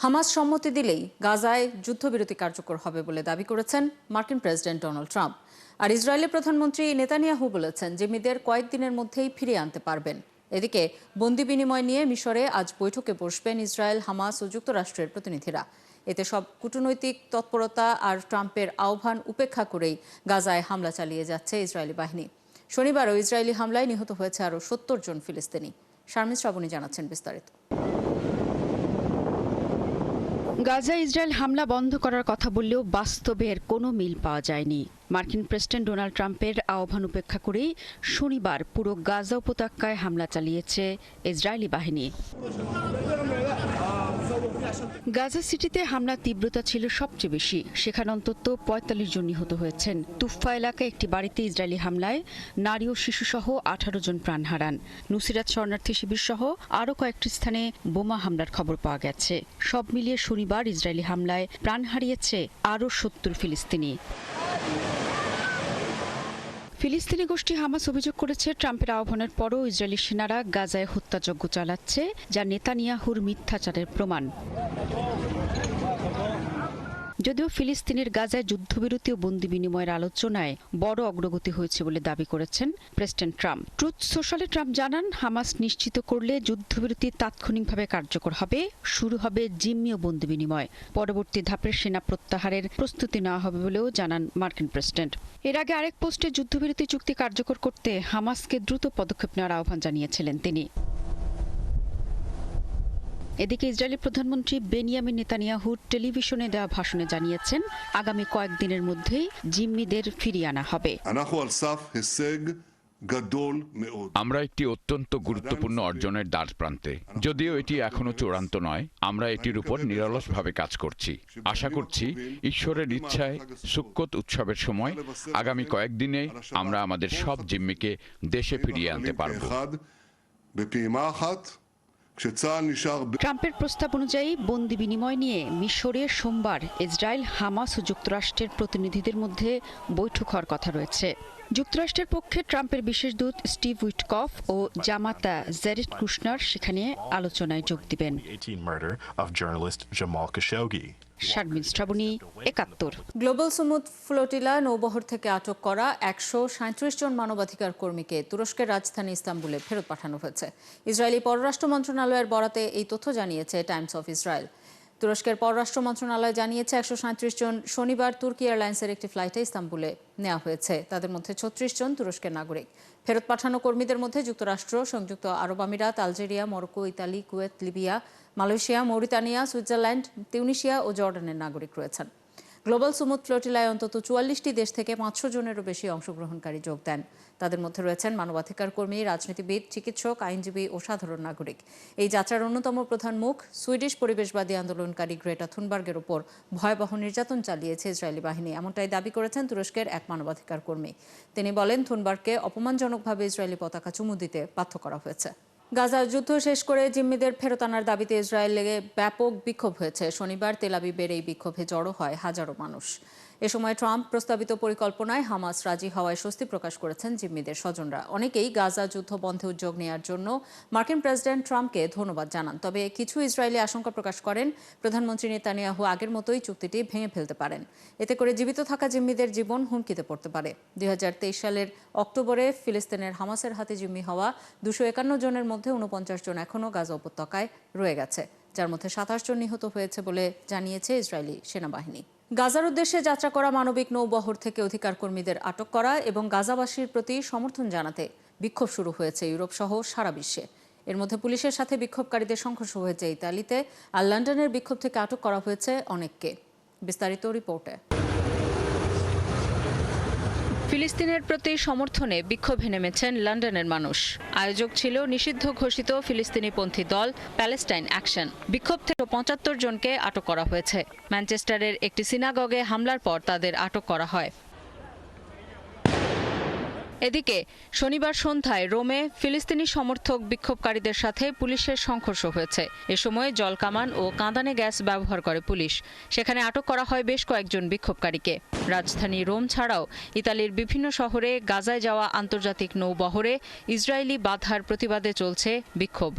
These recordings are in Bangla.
হামাস সম্মতি দিলেই গাজায় যুদ্ধবিরতি কার্যকর হবে বলে দাবি করেছেন মার্কিন প্রেসিডেন্ট ডোনাল্ড ট্রাম্প। আর ইসরায়েলের প্রধানমন্ত্রী নেতানিয়াহু বলেছেন জিম্মিদের কয়েকদিনের মধ্যেই ফিরিয়ে আনতে পারবেন। এদিকে বন্দি বিনিময় নিয়ে মিশরে আজ বৈঠকে বসবেন ইসরায়েল, হামাস ও যুক্তরাষ্ট্রের প্রতিনিধিরা। এতে সব কূটনৈতিক তৎপরতা আর ট্রাম্পের আহ্বান উপেক্ষা করেই গাজায় হামলা চালিয়ে যাচ্ছে ইসরায়েলি বাহিনী। শনিবারও ইসরায়েলি হামলায় নিহত হয়েছে আরও ৭০ জন ফিলিস্তিনি। শারমিন শ্রাবণী জানাচ্ছেন বিস্তারিত। গাজা ইসরায়েল হামলা বন্ধ করার কথা বললেও বাস্তবে এর কোনো মিল পাওয়া যায়নি। মার্কিন প্রেসিডেন্ট ডোনাল্ড ট্রাম্পের আহ্বান উপেক্ষা করেই শনিবার পুরো গাজা উপত্যকায় হামলা চালিয়েছে ইসরায়েলি বাহিনী। গাজা সিটিতে হামলার তীব্রতা ছিল সবচেয়ে বেশি। সেখানে অন্তত ৪৫ জন নিহত হয়েছেন। তুফা এলাকায় একটি বাড়িতে ইসরায়েলি হামলায় নারী ও শিশুসহ ১৮ জন প্রাণ হারান। নুসিরাত শরণার্থী শিবির সহ আরও কয়েকটি স্থানে বোমা হামলার খবর পাওয়া গেছে। সব মিলিয়ে শনিবার ইসরায়েলি হামলায় প্রাণ হারিয়েছে আরও ৭০ ফিলিস্তিনি। ফিলিস্তিনি গোষ্ঠী হামাস অভিযোগ করেছে ট্রাম্পের আহ্বানের পরও ইসরায়েলি সেনারা গাজায় হত্যাযজ্ঞ চালাচ্ছে, যা নেতানিয়াহুর মিথ্যাচারের প্রমাণ। যদিও ফিলিস্তিনের গাজায় যুদ্ধবিরতি ও বন্দি বিনিময়ের আলোচনায় বড় অগ্রগতি হয়েছে বলে দাবি করেছেন প্রেসিডেন্ট ট্রাম্প। ট্রুথ সোশ্যালে ট্রাম্প জানান, হামাস নিশ্চিত করলে যুদ্ধবিরতি তাৎক্ষণিকভাবে কার্যকর হবে, শুরু হবে জিম্মি ও বন্দি বিনিময়। পরবর্তী ধাপের সেনা প্রত্যাহারের প্রস্তুতি নেওয়া হবে বলেও জানান মার্কিন প্রেসিডেন্ট। এর আগে আরেক পোস্টে যুদ্ধবিরতি চুক্তি কার্যকর করতে হামাসকে দ্রুত পদক্ষেপ নেওয়ার আহ্বান জানিয়েছিলেন তিনি। এদিকে ইসরায়েলি প্রধানমন্ত্রী বেনিয়ামিন নেতানিয়াহু টেলিভিশনে দেওয়া ভাষণে জানিয়েছেন, আগামী কয়েকদিনের মধ্যেই জিম্মিদের ফিরিয়ে আনা হবে। আমরা একটি অত্যন্ত গুরুত্বপূর্ণ অর্জনের দ্বার প্রান্তে। যদিও এটি এখনো চূড়ান্ত নয়, আমরা এটির উপর নিরলসভাবে কাজ করছি। আশা করছি ঈশ্বরের ইচ্ছায় সুক্কোত উৎসবের সময় আগামী কয়েকদিনে আমরা আমাদের সব জিম্মিকে দেশে ফিরিয়ে আনতে পারব। ট্রাম্পের প্রস্তাব অনুযায়ী বন্দি বিনিময় নিয়ে মিশরে সোমবার ইসরায়েল, হামাস ও যুক্তরাষ্ট্রের প্রতিনিধিদের মধ্যে বৈঠক হওয়ার কথা রয়েছে। যুক্তরাষ্ট্রের পক্ষে ট্রাম্পের বিশেষ দূত স্টিভ উইটকফ ও জামাতা জেরেড কুশনার সেখানে আলোচনায় যোগ দিবেন। Sharmin Shrabani, ৭১। Global Sumud flotilla নৌবহর থেকে আটক করা ১৩৭ জন মানবাধিকার কর্মীকে তুরস্কের রাজধানী ইস্তাম্বুলে ফেরত পাঠানো হয়েছে। ইসরায়েলি পররাষ্ট্র মন্ত্রণালয়ের বরাতে এই তথ্য জানিয়েছে টাইমস অফ ইসরায়েল। তুরস্কের পররাষ্ট্র মন্ত্রণালয় জানিয়েছে ১৩৭ জন শনিবার তুর্কি এয়ারলাইন্সের একটি ফ্লাইটে ইস্তাম্বুলে নেওয়া হয়েছে। তাদের মধ্যে ৩৬ জন তুরস্কের নাগরিক। ফেরত পাঠানো কর্মীদের মধ্যে যুক্তরাষ্ট্র, সংযুক্ত আরব আমিরাত, Algeria, Morocco, Italy, Kuwait, Libya, Malaysia, Mauritania, Switzerland, Tunisia ও জর্ডানের নাগরিক রয়েছেন। গ্লোবাল সুমুদ ফ্লোটিলায় অন্তত ৪৪টি দেশ থেকে ৫০০ জনেরও বেশি অংশগ্রহণকারী যোগ দেন। তাদের মধ্যে রয়েছেন মানবাধিকার কর্মী, রাজনীতিবিদ, চিকিৎসক, আইনজীবী ও সাধারণ নাগরিক। এই যাত্রার অন্যতম প্রধান মুখ সুইডিশ পরিবেশবাদী আন্দোলনকারী গ্রেটা থুনবার্গের উপর ভয়াবহ নির্যাতন চালিয়েছে ইসরায়েলি বাহিনী, এমনটাই দাবি করেছেন তুরস্কের এক মানবাধিকার কর্মী। তিনি বলেন, থুনবার্গকে অপমানজনকভাবে ইসরায়েলি পতাকা চুমু দিতে বাধ্য করা হয়েছে। গাজার যুদ্ধ শেষ করে জিম্মিদের ফেরত আনার দাবিতে ইসরায়েলে ব্যাপক বিক্ষোভ হয়েছে। শনিবার তেল আবিবের এই বিক্ষোভে জড়ো হয় হাজারো মানুষ। এ সময় ট্রাম্প প্রস্তাবিত পরিকল্পনায় হামাস রাজি হওয়ায় স্বস্তি প্রকাশ করেছেন জিম্মিদের স্বজনরা। অনেকেই গাজা যুদ্ধ বন্ধে উদ্যোগ নেওয়ার জন্য মার্কিন প্রেসিডেন্ট ট্রাম্পকে ধন্যবাদ জানান। তবে কিছু ইসরায়েলি আশঙ্কা প্রকাশ করেন, প্রধানমন্ত্রী নেতানিয়াহু আগের মতোই চুক্তিটি ভেঙে ফেলতে পারেন। এতে করে জীবিত থাকা জিম্মিদের জীবন হুমকিতে পড়তে পারে। ২০২৩ সালের অক্টোবরে ফিলিস্তিনের হামাসের হাতে জিম্মি হওয়া ২৫১ জনের মধ্যে ৪৯ জন এখনও গাজা উপত্যকায় রয়ে গেছে, যার মধ্যে ২৭ জন নিহত হয়েছে বলে জানিয়েছে ইসরায়েলি সেনাবাহিনী। গাজার উদ্দেশ্যে যাত্রা করা মানবিক নৌবহর থেকে অধিকার কর্মীদের আটক করা এবং গাজাবাসীর প্রতি সমর্থন জানাতে বিক্ষোভ শুরু হয়েছে ইউরোপ সহ সারা বিশ্বে। এর মধ্যে পুলিশের সাথে বিক্ষোভকারীদের সংঘর্ষ হয়েছে ইতালিতে, আর লন্ডনের বিক্ষোভ থেকে আটক করা হয়েছে অনেককে। বিস্তারিত রিপোর্টে। ফিলিস্তিনের প্রতি সমর্থনে বিক্ষোভে নেমেছেন লন্ডনের মানুষ। আয়োজক ছিল নিষিদ্ধ ঘোষিত ফিলিস্তিনিপন্থী দল প্যালেস্টাইন অ্যাকশন। বিক্ষোভ থেকে ৭৫ জনকে আটক করা হয়েছে। ম্যানচেস্টারের একটি সিনাগগে হামলার পর তাদের আটক করা হয়। এদিকে শনিবার সন্ধ্যায় রোমে ফিলিস্তিনি সমর্থক বিক্ষোভকারীদের সাথে পুলিশের সংঘর্ষ হয়েছে। এ সময় জলকামান ও কাঁদানে গ্যাস ব্যবহার করে পুলিশ। সেখানে আটক করা হয় বেশ কয়েকজন বিক্ষোভকারীকে। রাজধানী রোম ছাড়াও ইতালির বিভিন্ন শহরে গাজায় যাওয়া আন্তর্জাতিক নৌবহরে ইসরায়েলি বাধার প্রতিবাদে চলছে বিক্ষোভ।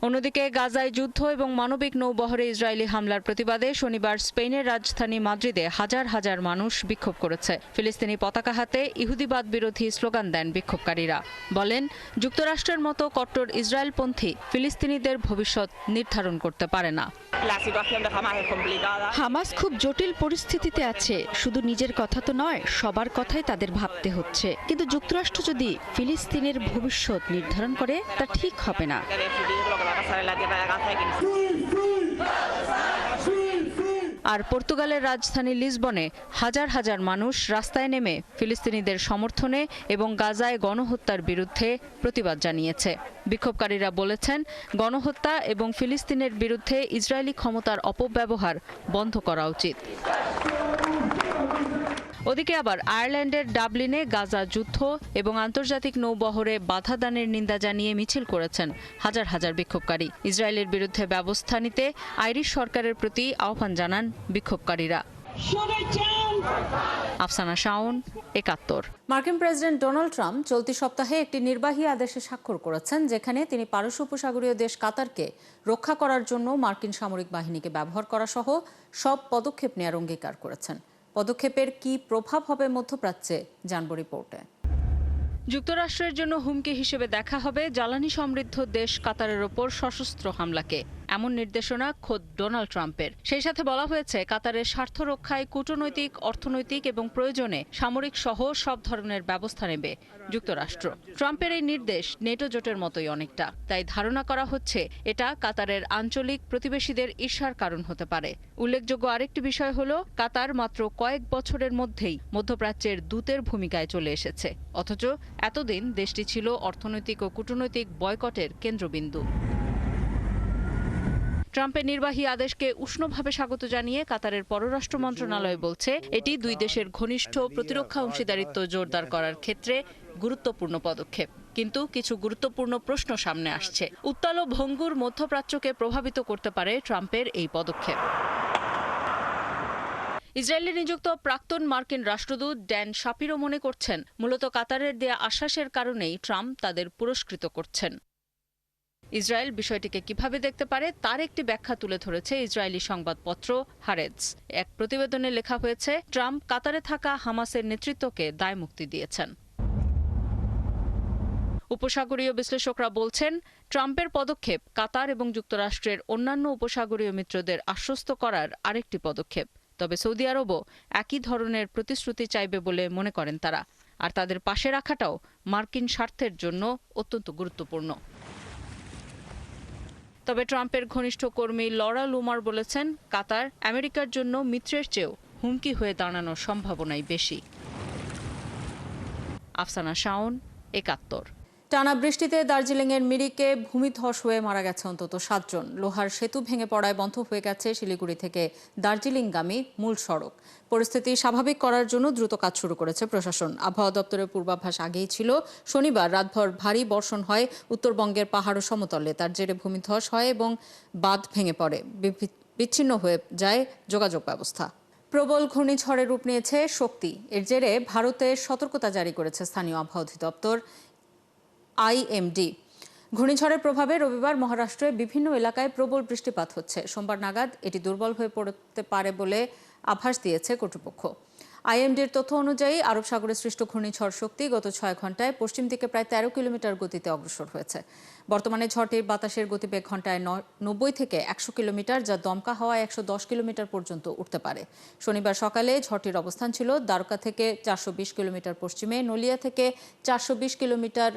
অন্যদিকে গাজায় যুদ্ধ এবং মানবিক নৌবহরে ইসরায়েলি হামলার প্রতিবাদে শনিবার স্পেনের রাজধানী মাদ্রিদে হাজার হাজার মানুষ বিক্ষোভ করেছে। ফিলিস্তিনি পতাকা হাতে ইহুদিবাদ বিরোধী স্লোগান দেন বিক্ষোভকারীরা। বলেন, যুক্তরাষ্ট্রের মতো কট্টর ইসরায়েলপন্থী ফিলিস্তিনিদের ভবিষ্যৎ নির্ধারণ করতে পারে না। হামাস খুব জটিল পরিস্থিতিতে আছে। শুধু নিজের কথা তো নয়, সবার কথাই তাদের ভাবতে হচ্ছে। কিন্তু যুক্তরাষ্ট্র যদি ফিলিস্তিনের ভবিষ্যৎ নির্ধারণ করে তা ঠিক হবে না। আর পর্তুগালের রাজধানী লিসবনে হাজার হাজার মানুষ রাস্তায় নেমে ফিলিস্তিনিদের সমর্থনে এবং গাজায় গণহত্যার বিরুদ্ধে প্রতিবাদ জানিয়েছে। বিক্ষোভকারীরা বলেছেন, গণহত্যা এবং ফিলিস্তিনের বিরুদ্ধে ইসরায়েলি ক্ষমতার অপব্যবহার বন্ধ করা উচিত। ওদিকে আবার আয়ারল্যান্ডের ডাবলিনে গাজা যুদ্ধ এবং আন্তর্জাতিক নৌবহরে বাধা দানের নিন্দা জানিয়ে মিছিল করেছেন হাজার হাজার বিক্ষোভকারী। ইসরায়েলের বিরুদ্ধে ব্যবস্থা নিতে আইরিশ সরকারের প্রতি আহ্বান জানান বিক্ষোভকারীরা। আফসানা শাওন, ৭১। মার্কিন প্রেসিডেন্ট ডোনাল্ড ট্রাম্প চলতি সপ্তাহে একটি নির্বাহী আদেশে স্বাক্ষর করেছেন, যেখানে তিনি পারস্য উপসাগরীয় দেশ কাতারকে রক্ষা করার জন্য মার্কিন সামরিক বাহিনীকে ব্যবহার করা সহ সব পদক্ষেপ নেওয়ার অঙ্গীকার করেছেন। পদক্ষেপের কি প্রভাব হবে মধ্যপ্রাচ্যে, জানব রিপোর্টে। যুক্তরাষ্ট্রের জন্য হুমকি হিসেবে দেখা হবে জ্বালানি সমৃদ্ধ দেশ কাতারের ওপর সশস্ত্র হামলাকে। এমন নির্দেশনা খোদ ডোনাল্ড ট্রাম্পের। সেই সাথে বলা হয়েছে, কাতারের স্বার্থ রক্ষায় কূটনৈতিক, অর্থনৈতিক এবং প্রয়োজনে সামরিক সহ সব ধরনের ব্যবস্থা নেবে যুক্তরাষ্ট্র। ট্রাম্পের এই নির্দেশ নেটো জোটের মতোই অনেকটা। তাই ধারণা করা হচ্ছে এটা কাতারের আঞ্চলিক প্রতিবেশীদের ঈর্ষার কারণ হতে পারে। উল্লেখযোগ্য আরেকটি বিষয় হলো, কাতার মাত্র কয়েক বছরের মধ্যেই মধ্যপ্রাচ্যের দূতের ভূমিকায় চলে এসেছে। অথচ এতদিন দেশটি ছিল অর্থনৈতিক ও কূটনৈতিক বয়কটের কেন্দ্রবিন্দু। ট্রাম্পের নির্বাহী আদেশকে উষ্ণভাবে স্বাগত জানিয়ে কাতারের পররাষ্ট্র মন্ত্রণালয় বলছে, এটি দুই দেশের ঘনিষ্ঠ প্রতিরক্ষা অংশীদারিত্ব জোরদার করার ক্ষেত্রে গুরুত্বপূর্ণ পদক্ষেপ। কিন্তু কিছু গুরুত্বপূর্ণ প্রশ্ন সামনে আসছে। উত্তাল ও ভঙ্গুর মধ্যপ্রাচ্যকে প্রভাবিত করতে পারে ট্রাম্পের এই পদক্ষেপ। ইসরায়েলে নিযুক্ত প্রাক্তন মার্কিন রাষ্ট্রদূত ড্যান শাপিরো মনে করছেন, মূলত কাতারের দেয়া আশ্বাসের কারণেই ট্রাম্প তাদের পুরস্কৃত করছেন। ইসরায়েল বিষয়টিকে কিভাবে দেখতে পারে তার একটি ব্যাখ্যা তুলে ধরেছে ইসরায়েলি সংবাদপত্র হারেটজ। এক প্রতিবেদনে লেখা হয়েছে, ট্রাম্প কাতারে থাকা হামাসের নেতৃত্বকে দায়মুক্তি দিয়েছেন। উপসাগরীয় বিশ্লেষকরা বলছেন, ট্রাম্পের পদক্ষেপ কাতার এবং যুক্তরাষ্ট্রের অন্যান্য উপসাগরীয় মিত্রদের আশ্বস্ত করার আরেকটি পদক্ষেপ। তবে সৌদি আরবও একই ধরনের প্রতিশ্রুতি চাইবে বলে মনে করেন তারা। আর তাদের পাশে রাখাটাও মার্কিন স্বার্থের জন্য অত্যন্ত গুরুত্বপূর্ণ। তবে ট্রাম্পের ঘনিষ্ঠ কর্মী লরা লুমার বলেছেন, কাতার আমেরিকার জন্য মিত্রের চেয়েও হুমকি হয়ে দাঁড়ানোর সম্ভাবনাই বেশি। আফসানা শাওন, ৭১। টানা বৃষ্টিতে দার্জিলিংয়ের মিরিকে ভূমিধস হয়ে মারা গেছে অন্তত ৭ জন। লোহার সেতু ভেঙে পড়ায় বন্ধ হয়ে গেছে শিলিগুড়ি থেকে দার্জিলিংগামী মূল সড়ক। পরিস্থিতি স্বাভাবিক করার জন্য দ্রুত কাজ শুরু করেছে প্রশাসন। আবহাওয়া দপ্তরের পূর্বাভাস আগেই ছিল। শনিবার রাতভর ভারী বর্ষণ হয় উত্তরবঙ্গের পাহাড় ও সমতলে। তার জেরে ভূমিধস হয় এবং বাঁধ ভেঙে পড়ে। বিচ্ছিন্ন হয়ে যায় যোগাযোগ ব্যবস্থা। প্রবল ঘূর্ণিঝড়ের রূপ নিয়েছে শক্তি। এর জেরে ভারতে সতর্কতা জারি করেছে স্থানীয় আবহাওয়া অধিদপ্তর IMD। ঘূর্ণিঝড়ের প্রভাবে রবিবার মহারাষ্ট্রের বিভিন্ন এলাকায় প্রবল বৃষ্টিপাত হচ্ছে। সোমবার নাগাদ এটি দুর্বল হয়ে পড়তে পারে বলে আভাস দিয়েছে কর্তৃপক্ষ। IMDর তথ্য অনুযায়ী আরব সাগরে সৃষ্ট ঘূর্ণিঝড় শক্তি গত ৬ ঘন্টায় পশ্চিম দিকে প্রায় ১৩ কিলোমিটার গতিতে অগ্রসর হয়েছে। বর্তমানে ঝড়টির বাতাসের গতিবেগ ঘন্টায় ৯০ থেকে ১০০ কিলোমিটার, যা দমকা হাওয়ায় ১১০ কিলোমিটার পর্যন্ত উঠতে পারে। শনিবার সকালে ঝড়টির অবস্থান ছিল দ্বারকা থেকে ৪২০ কিলোমিটার পশ্চিমে, নলিয়া থেকে ৪২০ কিলোমিটার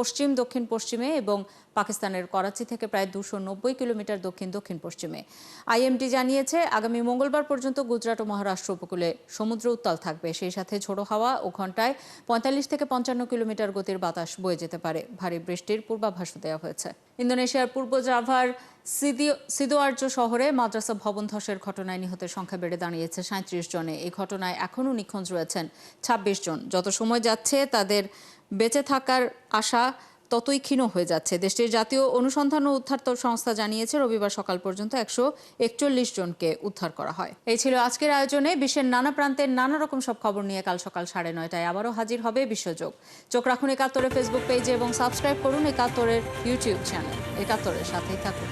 পশ্চিম দক্ষিণ পশ্চিমে এবং পাকিস্তানের করাচি থেকে প্রায় ২৯০ কিলোমিটার দক্ষিণ দক্ষিণ পশ্চিমে। IMD জানিয়েছে, আগামী মঙ্গলবার পর্যন্ত গুজরাট ও মহারাষ্ট্র উপকূলে সমুদ্র উত্তাল থাকবে। সেই সাথে ঝোড়ো হাওয়া ও ঘন্টায় ৪৫ থেকে ৫৫ কিলোমিটার গতির বাতাস বয়ে যেতে পারে। ভারী বৃষ্টির পূর্বাভাসও দেওয়া হয়েছে। ইন্দোনেশিয়ার পূর্ব জাভার সিদোআর্জো শহরে মাদ্রাসা ভবন ধসের ঘটনায় নিহতের সংখ্যা বেড়ে দাঁড়িয়েছে ৩৭ জনে। এই ঘটনায় এখনও নিখোঁজ রয়েছেন ২৬ জন। যত সময় যাচ্ছে তাদের বেঁচে থাকার আশা ততই ক্ষীণ হয়ে যাচ্ছে। দেশটির জাতীয় অনুসন্ধান ও উদ্ধার সংস্থা জানিয়েছে রবিবার সকাল পর্যন্ত 141 জনকে উদ্ধার করা হয়। এই ছিল আজকের আয়োজনে। বিশ্বের নানা প্রান্তের নানা রকম সব খবর নিয়ে কাল সকাল 9:30টায় আবারও হাজির হবে বিশ্বযোগ। চোখ রাখুন একাত্তরের ফেসবুক পেজে এবং সাবস্ক্রাইব করুন একাত্তরের ইউটিউব চ্যানেল। একাত্তরের সাথেই থাকুন।